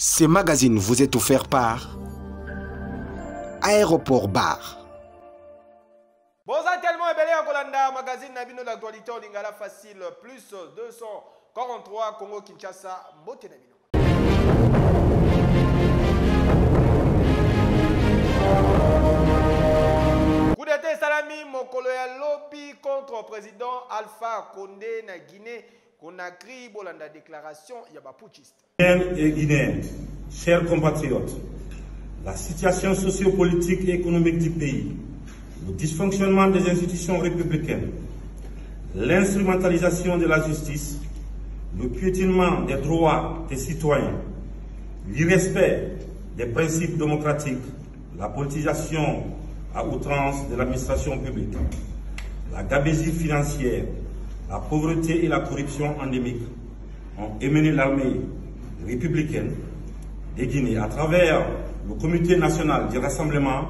Ce magazine vous est offert par Aéroport Bar. Bonjour tellement ébélé à Kolanda, magazine Nabino d'actualité en lingala facile, plus 243 Congo Kinshasa, Mbote Nabino. Coup d'état salami, Mokolo ya lobby contre président Alpha Condé na Guinée, Conakry, Bolanda déclaration, Yaba Pouchiste. Et Guinéens, chers compatriotes, la situation sociopolitique et économique du pays, le dysfonctionnement des institutions républicaines, l'instrumentalisation de la justice, le piétinement des droits des citoyens, l'irrespect des principes démocratiques, la politisation à outrance de l'administration publique, la gabegie financière, la pauvreté et la corruption endémique ont émené l'armée républicaine de Guinée à travers le Comité national du rassemblement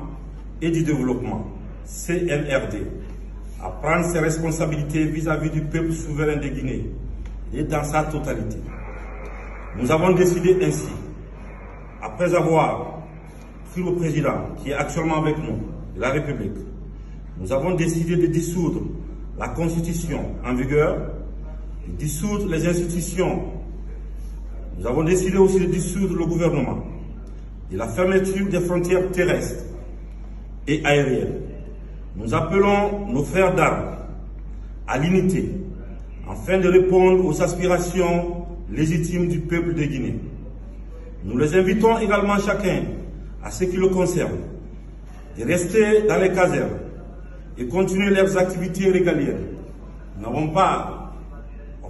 et du développement, CNRD, à prendre ses responsabilités vis-à-vis du peuple souverain de Guinée et dans sa totalité. Nous avons décidé ainsi, après avoir pris le président qui est actuellement avec nous, de la République, nous avons décidé de dissoudre la Constitution en vigueur, de dissoudre les institutions. Nous avons décidé aussi de dissoudre le gouvernement, de la fermeture des frontières terrestres et aériennes. Nous appelons nos frères d'armes à l'unité afin de répondre aux aspirations légitimes du peuple de Guinée. Nous les invitons également chacun, à ce qui le concerne, de rester dans les casernes et continuer leurs activités régaliennes. On ne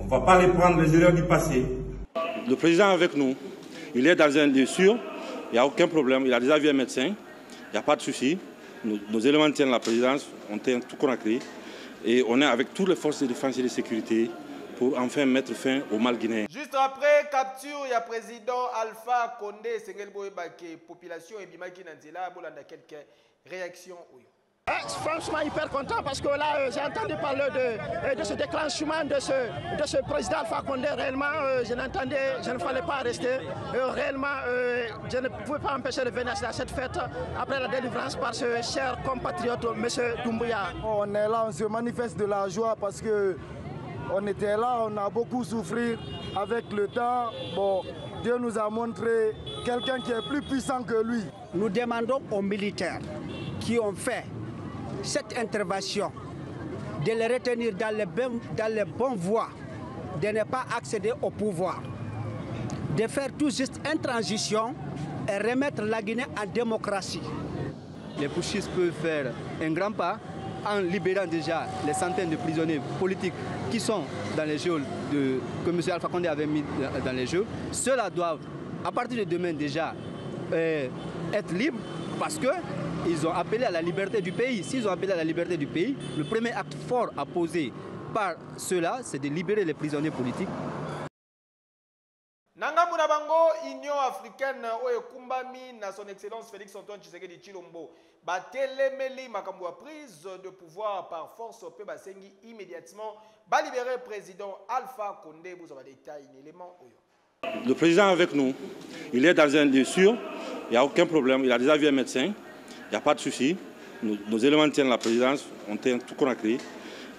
va pas les prendre les erreurs du passé. Le président est avec nous, il est dans un lieu sûr, il n'y a aucun problème, il a déjà vu un médecin, il n'y a pas de souci. Nos éléments tiennent la présidence, on tient tout Conakry et on est avec toutes les forces de défense et de sécurité pour enfin mettre fin au mal guinéen. Juste après capture, il y a président Alpha Condé, Sengel Boyebake, population et Bimaki Nanzela, Bolanda quelques réactions. Franchement hyper content parce que là j'ai entendu parler de ce déclenchement de ce président Alpha Condé. Réellement je ne fallait pas rester. Réellement je ne pouvais pas empêcher de venir à cette fête après la délivrance par ce cher compatriote M. Doumbouya. On est là, on se manifeste de la joie parce que on était là, on a beaucoup souffert avec le temps. Bon, Dieu nous a montré quelqu'un qui est plus puissant que lui. Nous demandons aux militaires qui ont fait cette intervention de les retenir dans les bonnes voies, de ne pas accéder au pouvoir, de faire tout juste une transition et remettre la Guinée en démocratie. Les putschistes peuvent faire un grand pas en libérant déjà les centaines de prisonniers politiques qui sont dans les geôles que M. Alpha Condé avait mis dans les geôles. Ceux-là doivent, à partir de demain déjà, être libres parce qu'ils ont appelé à la liberté du pays. S'ils ont appelé à la liberté du pays, le premier acte fort à poser par ceux-là, c'est de libérer les prisonniers politiques. Nangambu na bango, Union africaine oyo kumbami na son excellence Félix Antoine Tshisekedi Tshilombo batelemeli makambo ya prise de pouvoir par force pe basengi immédiatement ba libérer président Alpha Condé. Vous avez des détails, un élément oyo. Le président est avec nous, il est dans un lieu sûr, il n'y a aucun problème, il a déjà vu un médecin, il n'y a pas de souci. Nos éléments tiennent la présidence, on tient tout Conakry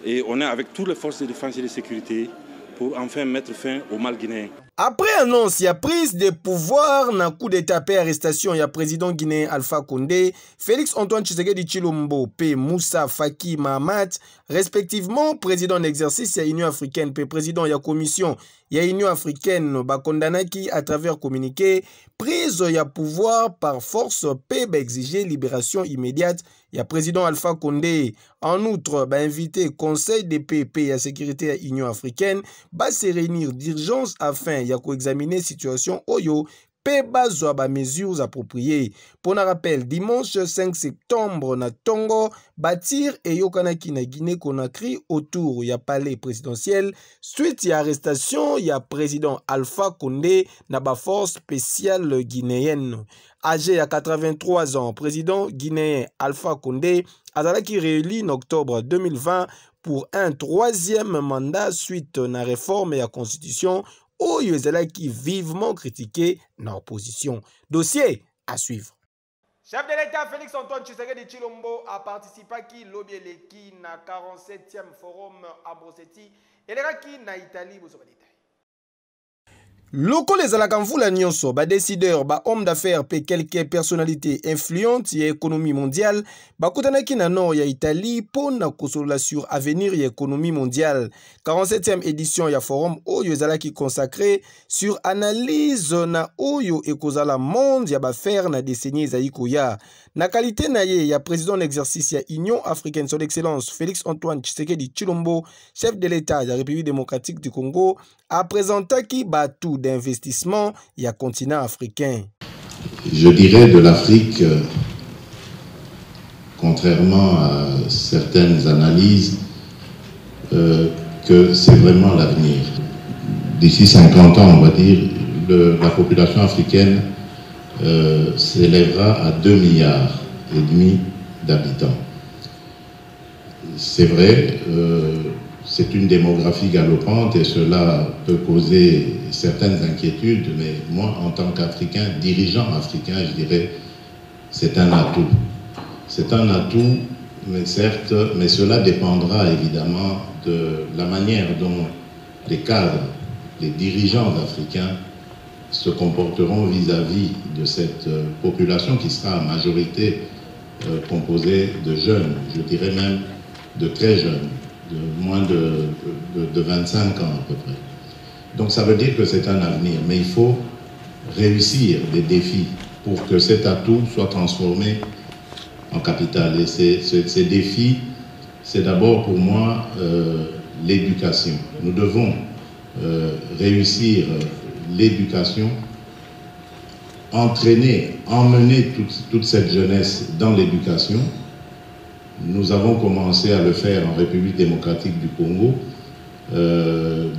et on est avec toutes les forces de défense et de sécurité pour enfin mettre fin au mal guinéen. Après annonce, il y a prise de pouvoir na coup d'état et arrestation, il y a président guinéen Alpha Condé, Félix Antoine Tshisekedi Tshilombo P. Moussa Faki Mahamat, respectivement président d'exercice il y a Union africaine P. président il y a commission il y a Union africaine Bakondanaki à travers communiqué, prise il y a pouvoir par force P. exiger libération immédiate. Il y a président Alpha Condé. En outre, invité Conseil des paix et la sécurité à Union africaine, se réunir d'urgence afin de examiner situation Oyo, bazwa ba mesures appropriées. Pour un rappel, dimanche 5 septembre na Tongo, Batir et Yokanaki na Guinée Conakry autour ya palais présidentiel. Suite ya arrestation, ya président Alpha Condé na ba force spéciale guinéenne. Âgé à 83 ans, président guinéen Alpha Condé azalaki réélu en octobre 2020 pour un troisième mandat suite à la réforme et la constitution oyo ezalaki vivement critiqué na opposition. Dossier à suivre. Chef de l'État Félix Antoine Tshisekedi Tshilombo a participé à l'Obieleki na 47e forum Ambroseti et na Italie. Loko les alakamvula nyonso, décideurs, hommes d'affaires et quelques personnalités influentes y économie mondiale, kutanaki na nord ya Italie pour na kosola sur avenir y économie mondiale. 47e édition ya forum oyo ezalaki consacré sur analyse na oyo ekozala monde ya baffaire na décennie zaikoya. Na qualité na ye ya président d'exercice ya Union africaine son excellence Félix Antoine Tshisekedi Tshilombo, chef de l'État de la République démocratique du Congo, a présenté qui batou d'investissement ya continent africain. Je dirais de l'Afrique, contrairement à certaines analyses, que c'est vraiment l'avenir. D'ici 50 ans, on va dire, la population africaine s'élèvera à 2,5 milliards d'habitants. C'est vrai, c'est une démographie galopante et cela peut causer certaines inquiétudes, mais moi, en tant qu'Africain, dirigeant africain, je dirais, c'est un atout. C'est un atout, mais certes, mais cela dépendra évidemment de la manière dont les cadres, les dirigeants africains se comporteront vis-à-vis de cette population qui sera à majorité composée de jeunes, je dirais même de très jeunes, de moins de 25 ans à peu près. Donc ça veut dire que c'est un avenir, mais il faut réussir des défis pour que cet atout soit transformé en capital. Et ces défis, c'est d'abord pour moi l'éducation. Nous devons réussir l'éducation, entraîner, emmener toute cette jeunesse dans l'éducation. Nous avons commencé à le faire en République démocratique du Congo.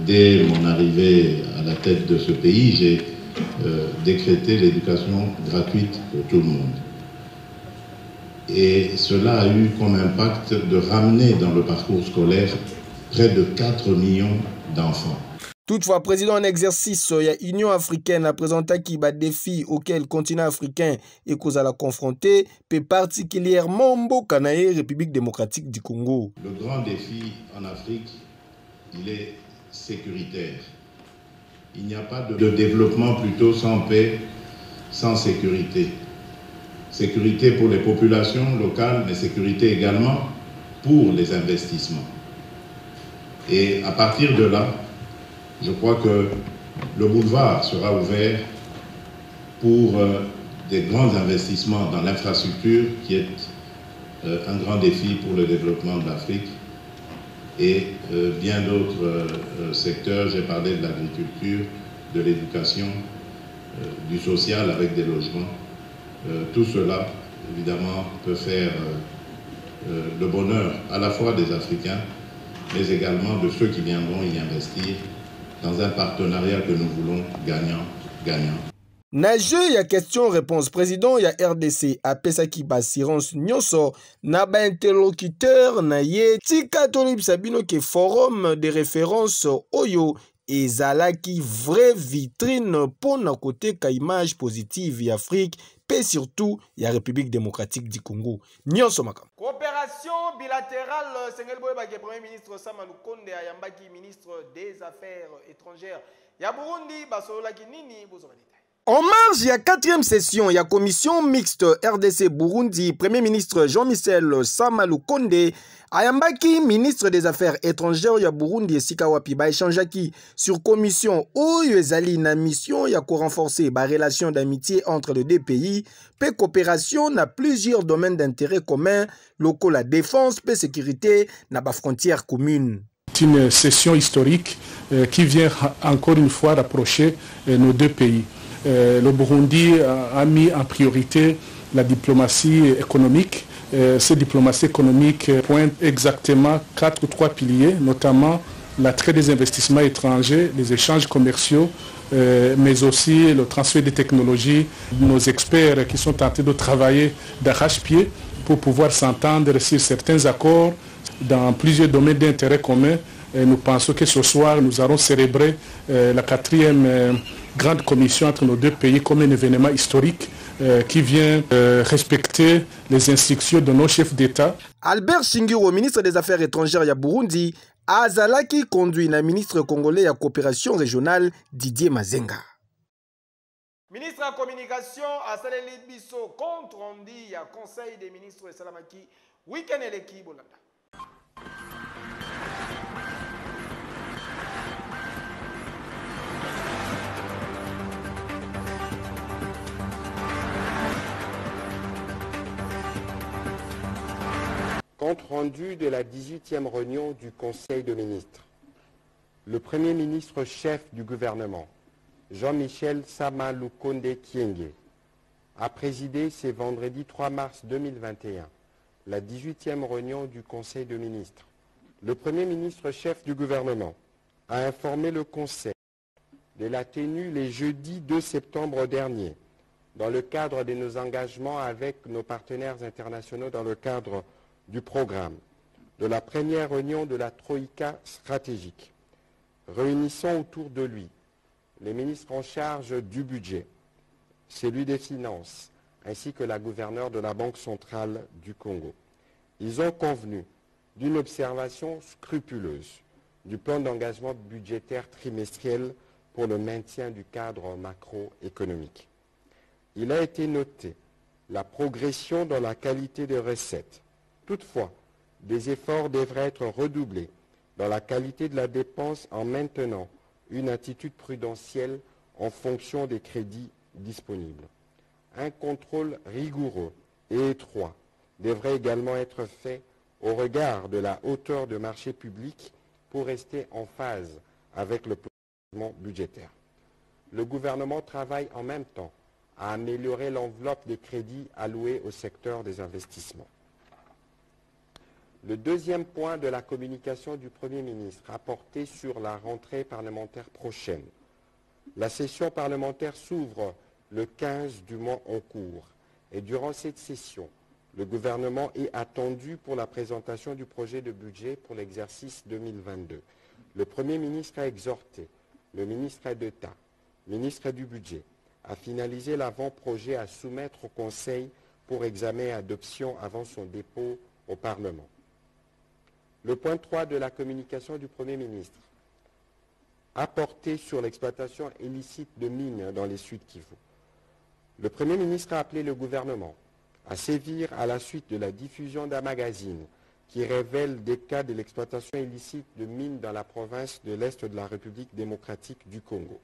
Dès mon arrivée à la tête de ce pays, j'ai décrété l'éducation gratuite pour tout le monde. Et cela a eu comme impact de ramener dans le parcours scolaire près de 4 millions d'enfants. Toutefois, président en exercice, il y a Union africaine a présenté qui bat défis auxquels le continent africain est confronté, et particulièrement Mbokanae, République démocratique du Congo. Le grand défi en Afrique, il est sécuritaire. Il n'y a pas de développement plutôt sans paix, sans sécurité. Sécurité pour les populations locales, mais sécurité également pour les investissements. Et à partir de là, je crois que le boulevard sera ouvert pour des grands investissements dans l'infrastructure qui est un grand défi pour le développement de l'Afrique et bien d'autres secteurs. J'ai parlé de l'agriculture, de l'éducation, du social avec des logements. Tout cela, évidemment, peut faire le bonheur à la fois des Africains, mais également de ceux qui viendront y investir dans un partenariat que nous voulons gagnant-gagnant. Na jeu ya question-réponse président ya RDC a pesaki basirance nyonso na ba interlocuteur na ye tika tolib sabino ke forum de référence oyo ezalaki vraie vitrine pour na côté ka image positive ya Afrique et surtout la République démocratique du Congo. Nyonso makam. Coopération bilatérale, Sengel Boyebake, Premier ministre Sama Lukonde Ayambaki, ministre des Affaires étrangères. Ya Burundi, Basolola Kinini, Bozobadita. En marge, il y a 4e session, il y a commission mixte RDC Burundi, Premier ministre Jean-Michel Sama Lukonde Ayambaki, ministre des Affaires étrangères ya Burundi et Sikawapi, ba échangeaki sur commission oyo ezali na mission ya ko renforcer ba relation d'amitié entre les deux pays, pe coopération na plusieurs domaines d'intérêt commun, locaux la défense, pe sécurité na ba frontières communes. C'est une session historique qui vient encore une fois rapprocher nos deux pays. Le Burundi a mis en priorité la diplomatie économique. Cette diplomatie économique pointe exactement 4 ou 3 piliers, notamment l'attrait des investissements étrangers, les échanges commerciaux, mais aussi le transfert des technologies. Nos experts qui sont en train de travailler d'arrache-pied pour pouvoir s'entendre sur certains accords dans plusieurs domaines d'intérêt commun nous pensons que ce soir, nous allons célébrer la 4e grande commission entre nos deux pays comme un événement historique qui vient respecter les instructions de nos chefs d'État. Albert Shingiro, ministre des Affaires étrangères ya Burundi, azalaki conduit na ministre congolais ya coopération régionale Didier Mazenga. Ministre de la Communication a saleli biso compte rendu ya Conseil des ministres de Salamaki week-end eleki bolanda. Compte rendu de la 18e réunion du Conseil de ministres. Le Premier ministre chef du gouvernement, Jean-Michel Sama Lukonde Kyenge, a présidé ce vendredi 3 mars 2021 la 18e réunion du Conseil de ministres. Le Premier ministre chef du gouvernement a informé le Conseil de la tenue les jeudis 2 septembre dernier dans le cadre de nos engagements avec nos partenaires internationaux dans le cadre du programme de la première réunion de la Troïka stratégique, réunissant autour de lui les ministres en charge du budget, celui des finances, ainsi que la gouverneure de la Banque centrale du Congo. Ils ont convenu d'une observation scrupuleuse du plan d'engagement budgétaire trimestriel pour le maintien du cadre macroéconomique. Il a été noté la progression dans la qualité des recettes. Toutefois, des efforts devraient être redoublés dans la qualité de la dépense en maintenant une attitude prudentielle en fonction des crédits disponibles. Un contrôle rigoureux et étroit devrait également être fait au regard de la hauteur de marché public pour rester en phase avec le plan budgétaire. Le gouvernement travaille en même temps à améliorer l'enveloppe des crédits alloués au secteur des investissements. Le deuxième point de la communication du Premier ministre a porté sur la rentrée parlementaire prochaine. La session parlementaire s'ouvre le 15 du mois en cours et durant cette session, le gouvernement est attendu pour la présentation du projet de budget pour l'exercice 2022. Le Premier ministre a exhorté le ministre d'État, ministre du Budget, à finaliser l'avant-projet à soumettre au Conseil pour examen et adoption avant son dépôt au Parlement. Le point 3 de la communication du Premier ministre a porté sur l'exploitation illicite de mines dans les Sud Kivu. Le Premier ministre a appelé le gouvernement à sévir à la suite de la diffusion d'un magazine qui révèle des cas de l'exploitation illicite de mines dans la province de l'Est de la République démocratique du Congo.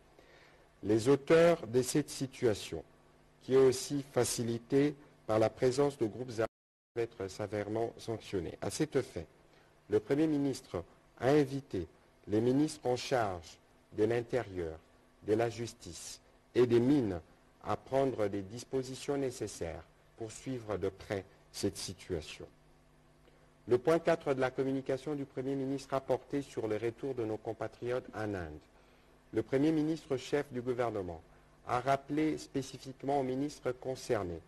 Les auteurs de cette situation, qui est aussi facilitée par la présence de groupes armés, doivent être sévèrement sanctionnés. À cet effet, le Premier ministre a invité les ministres en charge de l'Intérieur, de la Justice et des Mines à prendre des dispositions nécessaires pour suivre de près cette situation. Le point 4 de la communication du Premier ministre a porté sur le retour de nos compatriotes en Inde. Le Premier ministre chef du gouvernement a rappelé spécifiquement aux ministres concernés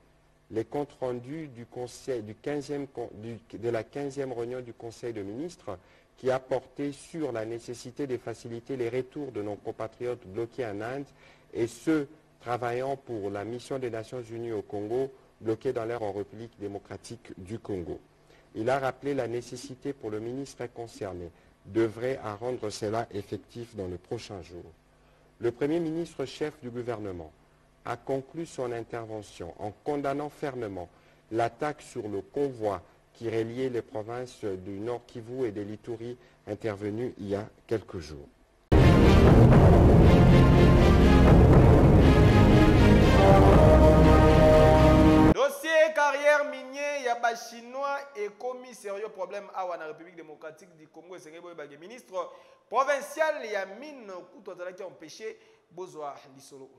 les comptes rendus de la 15e réunion du Conseil de ministres qui a porté sur la nécessité de faciliter les retours de nos compatriotes bloqués en Inde et ceux travaillant pour la mission des Nations Unies au Congo bloqués dans l'aire en République démocratique du Congo. Il a rappelé la nécessité pour le ministre concerné d'œuvrer à rendre cela effectif dans les prochains jours. Le Premier ministre chef du gouvernement a conclu son intervention en condamnant fermement l'attaque sur le convoi qui reliait les provinces du Nord Kivu et de l'Ituri intervenue il y a quelques jours. Dossier carrière minier ya ba chinois et commis sérieux problème awa na République démocratique du Congo et sengebo ba ministre provincial ya mine kutozala qui empêché bozwa lisolo.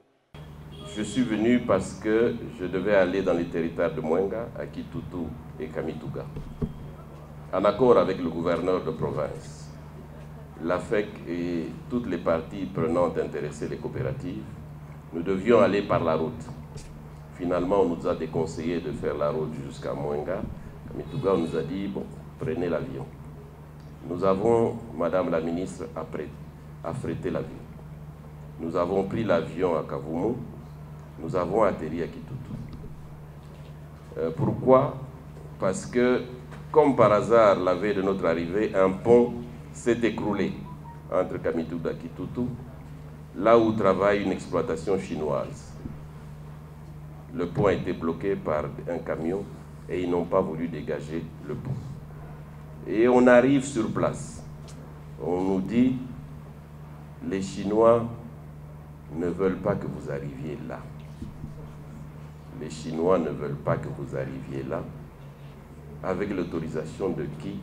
Je suis venu parce que je devais aller dans les territoires de Mwenga, à Kitutu et Kamituga. En accord avec le gouverneur de province, l'AFEC et toutes les parties prenantes intéressées, les coopératives, nous devions aller par la route. Finalement, on nous a déconseillé de faire la route jusqu'à Mwenga. Kamituga, on nous a dit, bon, prenez l'avion. Nous avons, Madame la ministre, affrété l'avion. Nous avons pris l'avion à Kavumu, nous avons atterri à Kitutu. Pourquoi? Parce que, comme par hasard, la veille de notre arrivée, un pont s'est écroulé entre Kamituga et Kitutu, là où travaille une exploitation chinoise. Le pont a été bloqué par un camion et ils n'ont pas voulu dégager le pont. Et on arrive sur place. On nous dit, les Chinois ne veulent pas que vous arriviez là. Les Chinois ne veulent pas que vous arriviez là. Avec l'autorisation de qui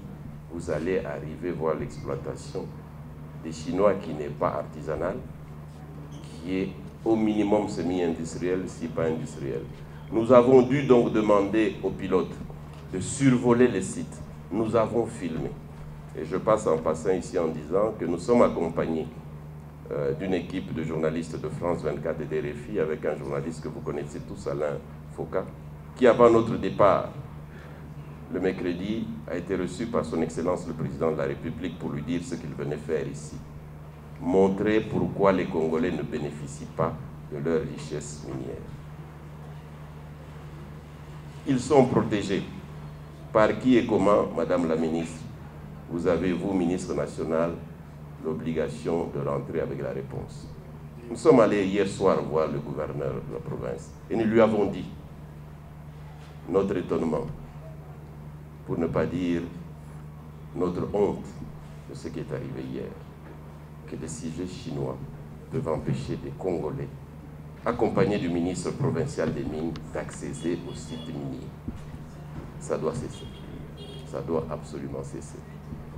vous allez arriver voir l'exploitation des Chinois qui n'est pas artisanale, qui est au minimum semi-industriel, si pas industriel. Nous avons dû donc demander aux pilotes de survoler les sites. Nous avons filmé. Et je passe en passant ici en disant que nous sommes accompagnés d'une équipe de journalistes de France 24 et des RFI avec un journaliste que vous connaissez tous, Alain Foucault, qui avant notre départ, le mercredi, a été reçu par son Excellence le Président de la République pour lui dire ce qu'il venait faire ici. Montrer pourquoi les Congolais ne bénéficient pas de leur richesse minière. Ils sont protégés. Par qui et comment, Madame la Ministre, vous avez, vous, Ministre national, l'obligation de rentrer avec la réponse. Nous sommes allés hier soir voir le gouverneur de la province et nous lui avons dit notre étonnement, pour ne pas dire notre honte de ce qui est arrivé hier, que des sujets chinois peuvent empêcher des Congolais, accompagnés du ministre provincial des Mines, d'accéder aux sites miniers. Ça doit cesser. Ça doit absolument cesser.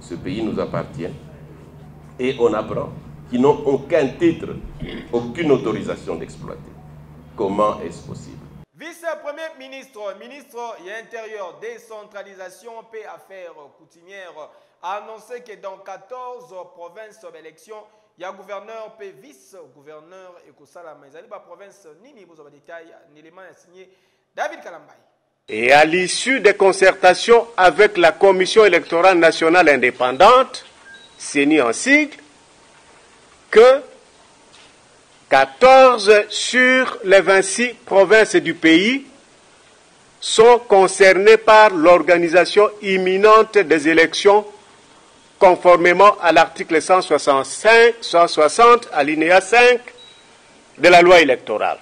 Ce pays nous appartient et on apprend qu'ils n'ont aucun titre, aucune autorisation d'exploiter. Comment est-ce possible? Vice-premier ministre, ministre de l'Intérieur, décentralisation et affaires coutumières, a annoncé que dans 14 provinces d'élection, il y a gouverneur et vice-gouverneur et Kosalama. Il y a des provinces, Nini, vous avez des détails, l'élément est signé David Kalambay. Et à l'issue des concertations avec la Commission électorale nationale indépendante, CENI en sigle, que 14 sur les 26 provinces du pays sont concernées par l'organisation imminente des élections conformément à l'article 160 alinéa 5 de la loi électorale.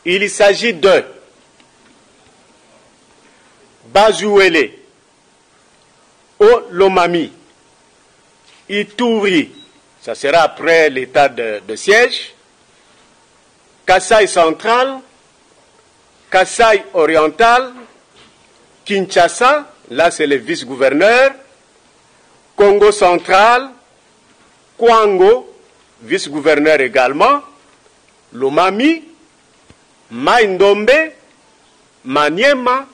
Il s'agit de Bazouele, Olomami, Ituri, ça sera après l'état de siège, Kasaï central, Kasaï oriental, Kinshasa, là c'est le vice-gouverneur, Congo central, Kwango, vice-gouverneur également, Lomami, Maindombe, Maniema,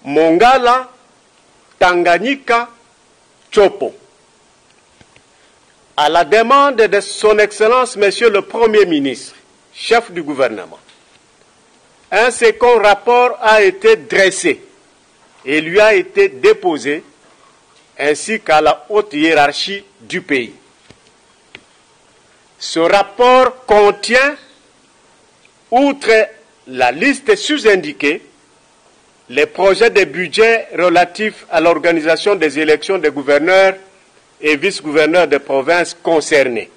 Mongala, Tanganyika, Chopo. À la demande de son Excellence, Monsieur le Premier ministre, chef du gouvernement, un second rapport a été dressé et lui a été déposé, ainsi qu'à la haute hiérarchie du pays. Ce rapport contient, outre la liste sous-indiquée, les projets de budget relatifs à l'organisation des élections des gouverneurs et vice-gouverneurs de provinces concernés.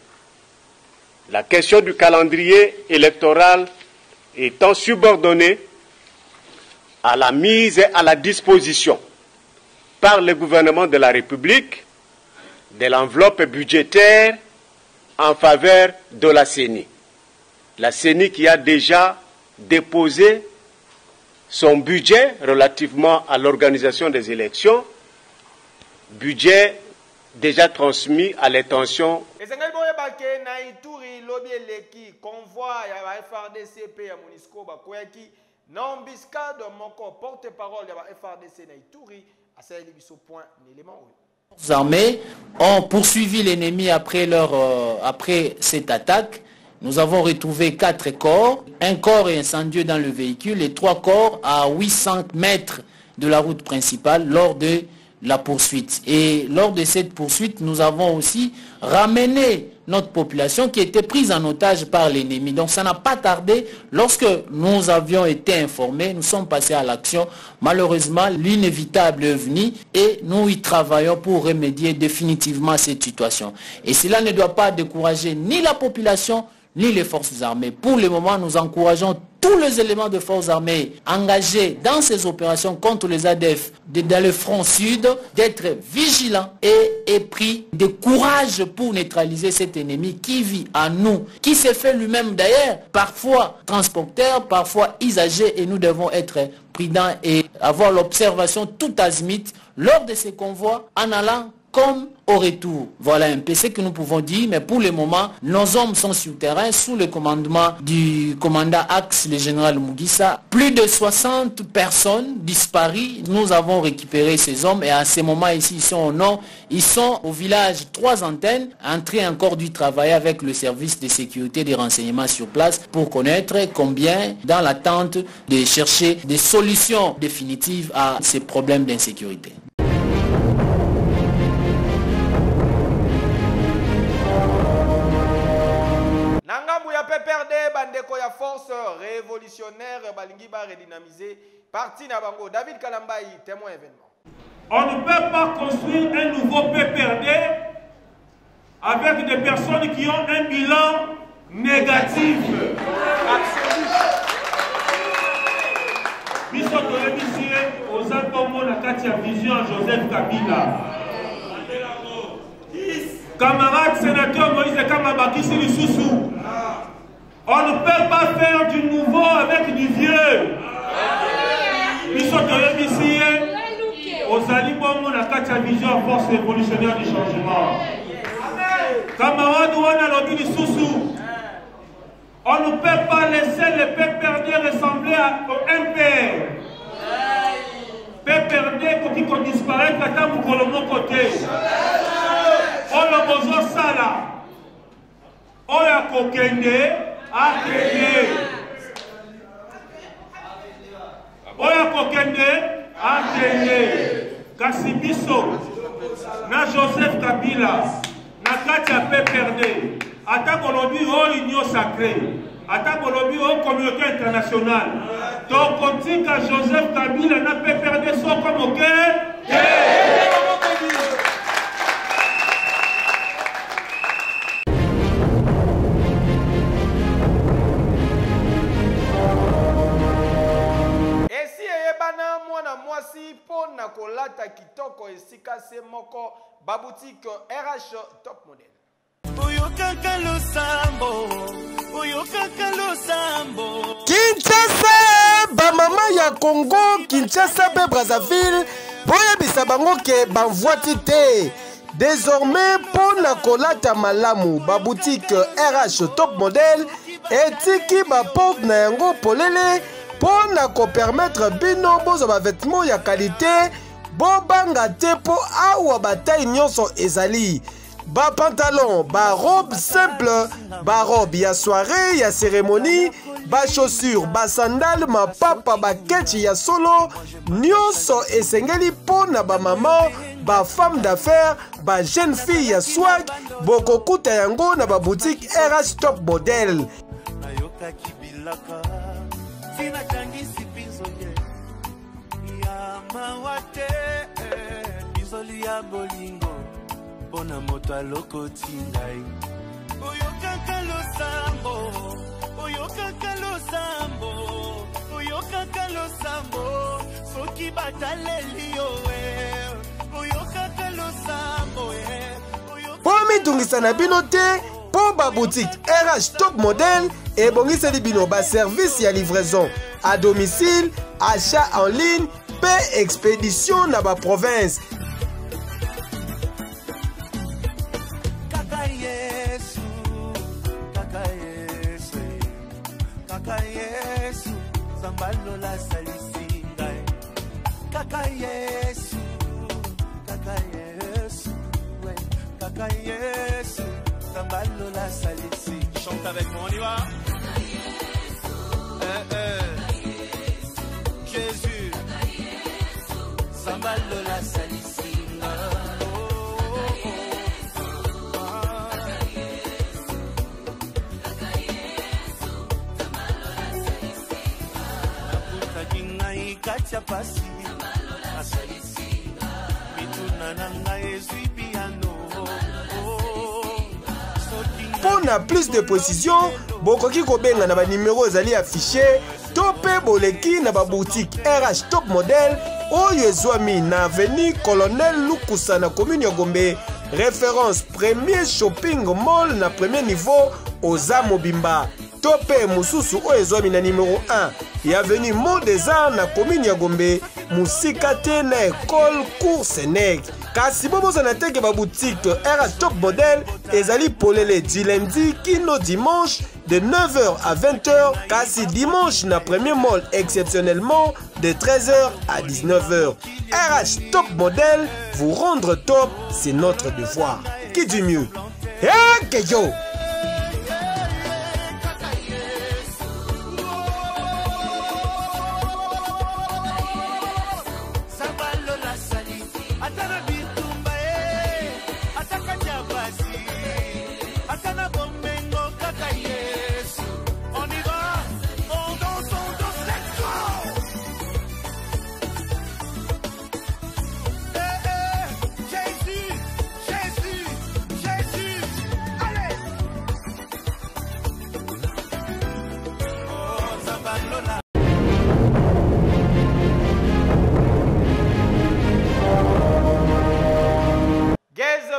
La question du calendrier électoral étant subordonnée à la mise à la disposition par le gouvernement de la République de l'enveloppe budgétaire en faveur de la CENI. La CENI qui a déjà déposé son budget relativement à l'organisation des élections, budget déjà transmis à l'intention. Les armées ont poursuivi l'ennemi après cette attaque. Nous avons retrouvé 4 corps, un corps est incendié dans le véhicule et 3 corps à 800 mètres de la route principale lors de la poursuite. Et lors de cette poursuite, nous avons aussi ramené notre population qui était prise en otage par l'ennemi. Donc ça n'a pas tardé. Lorsque nous avions été informés, nous sommes passés à l'action. Malheureusement, l'inévitable est venu et nous y travaillons pour remédier définitivement à cette situation. Et cela ne doit pas décourager ni la population, ni les forces armées. Pour le moment, nous encourageons tous les éléments de forces armées engagés dans ces opérations contre les ADF dans le front sud d'être vigilants et pris de courage pour neutraliser cet ennemi qui vit en nous, qui s'est fait lui-même d'ailleurs, parfois transporteur, parfois usager, et nous devons être prudents et avoir l'observation tout azimut lors de ces convois en allant comme au retour. Voilà un peu ce que nous pouvons dire, mais pour le moment, nos hommes sont sur le terrain sous le commandement du commandant Axe, le général Mugisa. Plus de 60 personnes disparues, nous avons récupéré ces hommes et à ce moment ici, ils sont au nord, ils sont au village 3 antennes, en train encore du travail avec le service de sécurité des renseignements sur place pour connaître combien, dans l'attente de chercher des solutions définitives à ces problèmes d'insécurité. Nangambu ya PPRD bandeko ya force révolutionnaire balingi ba redynamiser parti na bango. David Kalambai, témoin événement. On ne peut pas construire un nouveau PPRD avec des personnes qui ont un bilan négatif. Biso télévisé aux Antomo na Katia Vision Joseph Kabila. Camarade sénateur Moïse Kamabaki Silisusu. On ne peut pas faire du nouveau avec du vieux. Ils sont télévisés aux Alibomos na Katia Vision force révolutionnaire du changement. Camarade Ouana Lobi Lisusu. On ne peut pas laisser le PPRD ressembler au MPR. PPRD qui peut disparaître à Tamukolomo côté. On a besoin de ça là. On a kokende à créer. On a kokende à créer. Kassibiso, na Joseph Kabila, na Katia PPRD. Attaque aujourd'hui au Union sacrée. Attaque aujourd'hui aux communauté internationale. Donc on dit que Joseph Kabila n'a pas perdu son comme au mwasi pona kolata kitoko esika se moko baboutique RH Top Model. Kinshasa, bamama ya Congo, Kinshasa pe Brazzaville, boyebisa bango ke banvoiti te. Désormais, pona kolata malamu, baboutique RH Top Model, etiki ba porte na yango polele, pona ko permettre bino bozo ba vêtements ya qualité, bobanga te po awa bataille nyonso ezali. Ba pantalon, ba robe simple, ba robe ya soirée, ya cérémonie, ba chaussures, ba sandales, ma papa, ba ketchi ya solo, nyonso esengeli pona ba maman, ba femme d'affaires, ba jeune fille ya swag, bokokuta yango na ba boutique RH Top Model. Bona moto alokoti ngai oyokaka losambo soki bataleli yo oyokaka losambo po mitungisa na bino te po ba boutique RH Top Model ebongiseli bino ba service ya livraison à domicile, achat en ligne, pe expédition na ba province. Zambalola salisi ngai kaka Yesu ouais kaka Yesu Zambalola salisi. Chante avec moi, on y va. Jésus Zambalola salisi. kati ya pasi asalisi mituna na ngai ezwi piano. Pour na plus de précision, bokoki kobenga na ba numéro ezali affiché to pe boleki na ba boutique RH Top Model oyo ezwami na avenue Colonel Lukusa na commune ya Gombe. Référence premier shopping mall na premier niveau Oza Mobimba. Topé Mususu oyo ezwami na numéro 1 ya avenue Mont des Arts na commune ya Gombe. Musika te na école cours Sénègue. Kasi boboza na teke ba boutique RH Top Model ezali polele du lundi kino dimanche de 9h à 20h. Kasi dimanche na premier mall exceptionnellement de 13h à 19h. RH Top Model, vous rendre top, c'est notre devoir. Qui dit mieux? Eh, Kejo!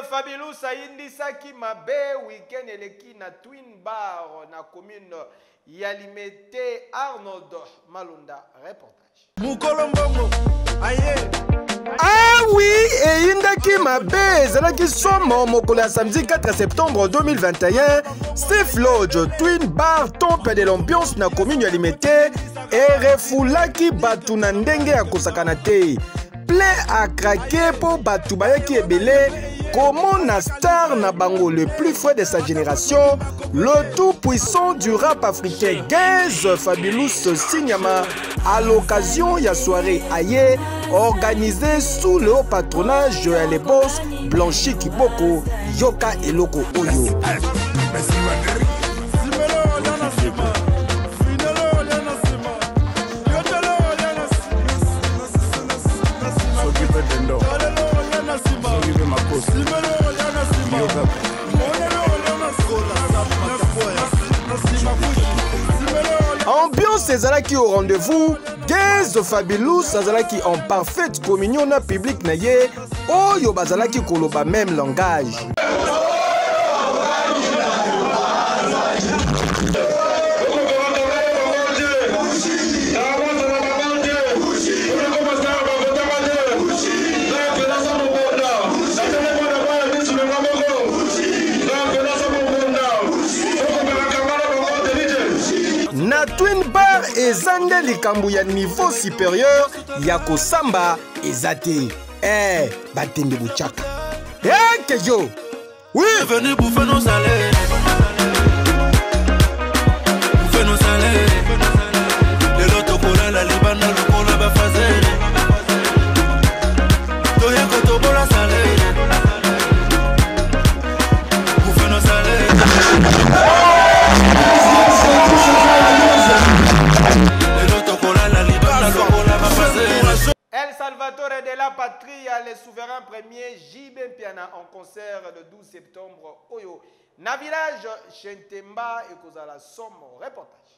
Fabulous Saïndisaki Mabe week-end eleki na Twin Bar na commune Yalimete. Arnold Malunda reportage. Mukolombongo aye. Ah oui, et Indaki Mabe ezalaki somo mokolo ya samedi 4 septembre 2021. Steve Lodge Twin Bar temple de l'ambiance na commune Yalimete et refulaki batu na ndenge ya kosakana te. Plein à craquer pour batu bayaki ebele. Comment na star na bango le plus frais de sa génération, le tout puissant du rap africain Gaze Fabulous Signama à l'occasion ya soirée aye organisée sous le haut patronage de les boss Blanchi Kiboko Yoka Eloko Oyo. Ambiance ezalaki au rendez-vous, Gaze Fabulous azalaki en parfaite communion na public na ye, oyo bazalaki koloba même langage. Na Twin Bar ezande likambo ya niveau supérieur ya kosamba ezate. Batende buchaka. Kejo. Oui. Venez bouffer nos salaires. Bouffer nos salaires. Le loto kola la libana le kola ba fazer. Toya koto bola salaire. Bouffer nos salaires. El Salvatore de la Patria, les souverains premiers, JB Piana en concert le 12 septembre. Oyo, na village Chentemba et Kozala Somme. Reportage.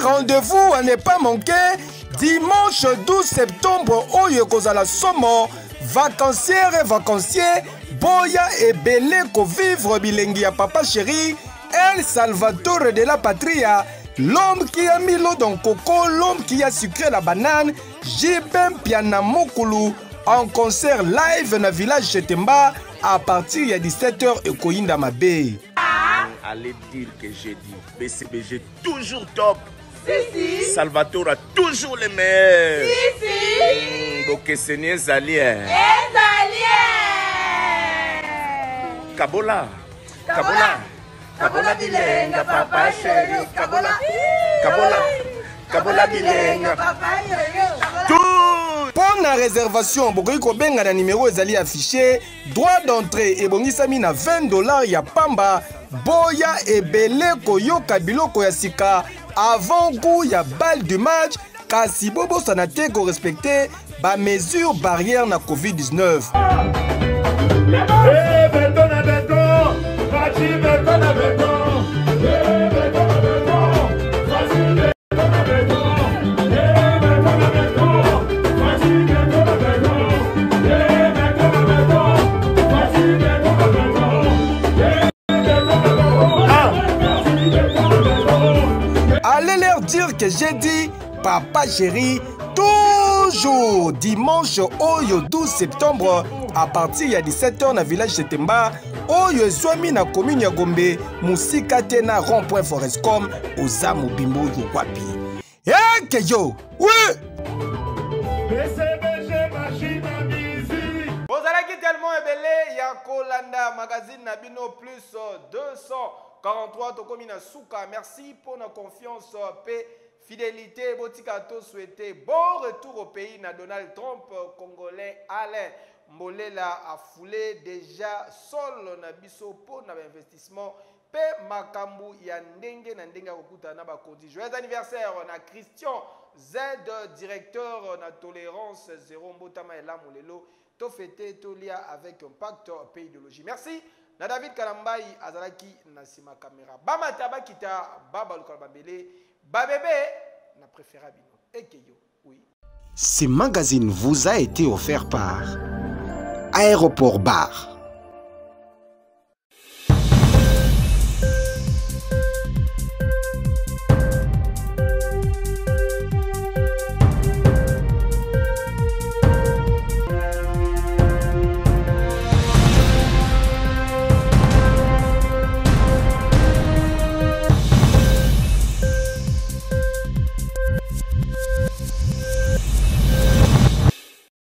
Rendez-vous à ne pas manquer. Dimanche 12 septembre, Oyo Kozala Somme. Vacancières et vacanciers, Boya et Belé ko vivre bilengi ya papa chéri, El Salvatore de la Patria, l'homme qui a mis l'eau dans le coco, l'homme qui a sucré la banane, Jibem Piana Mokulu, en concert live dans le village Chetemba à partir de 17h et Koyinda Mabe. Allez dire que j'ai dit, BCBG toujours top. Si. Salvatore a toujours les meilleurs. Si. Donc c'est Nezalier. Kabola. Kabola. Kabola bilenga papa chéri. Kabola. Kabola. Kabola bilenga papa chéri. Pour na réservation bokoki kobenga na numéro ezali affiché. Droit d'entrée ebongisami na $20 ya pamba. Boya ebele koyoka biloko ya sika avant goût ya balle du match. Kasi bobo sanate ko respecter ba mesure barrière na COVID-19. Allez leur dire que j'ai dit papa chéri toujours dimanche oyo 12 septembre à partir de 17h na village de Temba oyo ezwami na commune ya Gombe musika te na rond-point Forestcom oza mobimbo yo wapi eke yo oui bozalaki tellement ebele ya kolanda magazine na bino plus 243 tokomi na suka. Merci pour la confiance paix fidélité. Botika to souhaité bon retour au pays na Donald Trump. Congolais Alain Molela a foulé déjà sol na biso pour na investissement pe makambu ya ndenge na ndenge kokuta na bakodi. Joyeux anniversaire na Christian Z, directeur na tolérance zéro mbotama ela molelo to fêter to lia avec un pacte pays idéologie. Merci na David Kalambai azalaki na sima caméra. Bama tabakita baba lokala babele babebe na préféré bino ekeyo oui. Ce magazine vous a été offert par Aéroport Bar.